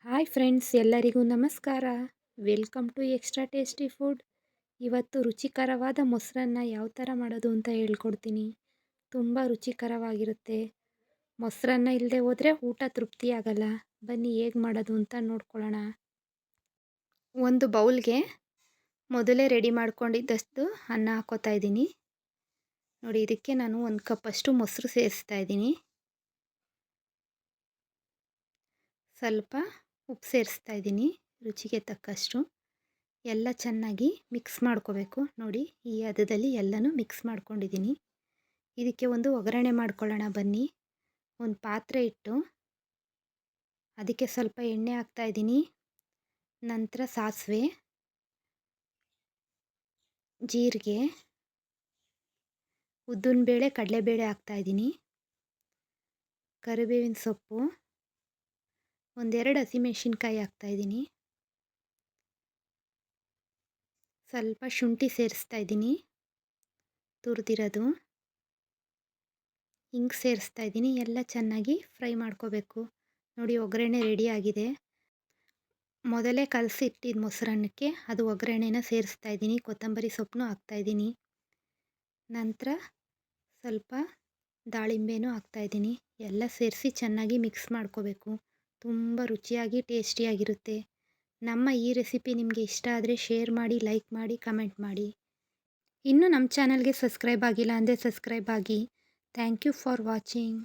Hi friends, ಎಲ್ಲರಿಗೂ ನಮಸ್ಕಾರ. Welcome to extra tasty food. ಇವತ್ತು ರುಚಿಕರವಾದ ಮೊಸರನ್ನ ಯಾವ ಥರ ಮಾಡೋದು ಅಂತ ಹೇಳ್ಕೊಡ್ತೀನಿ. ತುಂಬ ರುಚಿಕರವಾಗಿರುತ್ತೆ. ಮೊಸರನ್ನ ಇಲ್ಲದೆ ಹೋದರೆ ಊಟ ತೃಪ್ತಿಯಾಗಲ್ಲ. ಬನ್ನಿ ಹೇಗೆ ಮಾಡೋದು ಅಂತ ನೋಡ್ಕೊಳ್ಳೋಣ. ಒಂದು ಬೌಲ್ಗೆ ಮೊದಲೇ ರೆಡಿ ಮಾಡ್ಕೊಂಡಿದ್ದಷ್ಟು ಅನ್ನ ಹಾಕೋತಾ ಇದ್ದೀನಿ. ನೋಡಿ, ಇದಕ್ಕೆ ನಾನು 1 ಕಪ್ಪಷ್ಟು ಮೊಸರು ಸೇರಿಸ್ತಾ ಇದ್ದೀನಿ. ಸ್ವಲ್ಪ ಉಪ್ಪು ಸೇರಿಸ್ತಾ ಇದ್ದೀನಿ, ರುಚಿಗೆ ತಕ್ಕಷ್ಟು. ಎಲ್ಲ ಚೆನ್ನಾಗಿ ಮಿಕ್ಸ್ ಮಾಡ್ಕೋಬೇಕು. ನೋಡಿ, ಈ ಹದದಲ್ಲಿ ಎಲ್ಲನೂ ಮಿಕ್ಸ್ ಮಾಡ್ಕೊಂಡಿದ್ದೀನಿ. ಇದಕ್ಕೆ ಒಂದು ಒಗ್ಗರಣೆ ಮಾಡ್ಕೊಳ್ಳೋಣ ಬನ್ನಿ. ಒಂದು ಪಾತ್ರೆ ಇಟ್ಟು ಅದಕ್ಕೆ ಸ್ವಲ್ಪ ಎಣ್ಣೆ ಹಾಕ್ತಾ ಇದ್ದೀನಿ. ನಂತರ ಸಾಸಿವೆ, ಜೀರಿಗೆ, ಉದ್ದಿನಬೇಳೆ, ಕಡಲೆಬೇಳೆ ಹಾಕ್ತಾ ಇದ್ದೀನಿ. ಕರಿಬೇವಿನ ಸೊಪ್ಪು, ಒಂದೆರಡು ಹಸಿಮೆಣಸಿನ್ಕಾಯಿ ಹಾಕ್ತಾ ಇದ್ದೀನಿ. ಸ್ವಲ್ಪ ಶುಂಠಿ ಸೇರಿಸ್ತಾ ಇದ್ದೀನಿ, ತುರಿದಿರೋದು. ಹಿಂಗೆ ಸೇರಿಸ್ತಾ ಇದ್ದೀನಿ. ಎಲ್ಲ ಚೆನ್ನಾಗಿ ಫ್ರೈ ಮಾಡ್ಕೋಬೇಕು. ನೋಡಿ, ಒಗ್ಗರಣೆ ರೆಡಿ ಆಗಿದೆ. ಮೊದಲೇ ಕಲಸಿಟ್ಟಿದ್ದ ಮೊಸರನ್ನಕ್ಕೆ ಅದು ಒಗ್ಗರಣೆನ ಸೇರಿಸ್ತಾ ಇದ್ದೀನಿ. ಕೊತ್ತಂಬರಿ ಸೊಪ್ಪನ್ನು ಹಾಕ್ತಾ ಇದ್ದೀನಿ. ನಂತರ ಸ್ವಲ್ಪ ದಾಳಿಂಬೆನೂ ಹಾಕ್ತಾ ಇದ್ದೀನಿ. ಎಲ್ಲ ಸೇರಿಸಿ ಚೆನ್ನಾಗಿ ಮಿಕ್ಸ್ ಮಾಡ್ಕೋಬೇಕು. ತುಂಬ ರುಚಿಯಾಗಿ ಟೇಸ್ಟಿಯಾಗಿರುತ್ತೆ. ನಮ್ಮ ಈ ರೆಸಿಪಿ ನಿಮಗೆ ಇಷ್ಟ ಆದರೆ ಶೇರ್ ಮಾಡಿ, ಲೈಕ್ ಮಾಡಿ, ಕಮೆಂಟ್ ಮಾಡಿ. ಇನ್ನೂ ನಮ್ಮ ಚಾನಲ್ಗೆ ಸಬ್ಸ್ಕ್ರೈಬ್ ಆಗಿಲ್ಲ ಅಂದರೆ ಸಬ್ಸ್ಕ್ರೈಬ್ ಆಗಿ. Thank you for watching.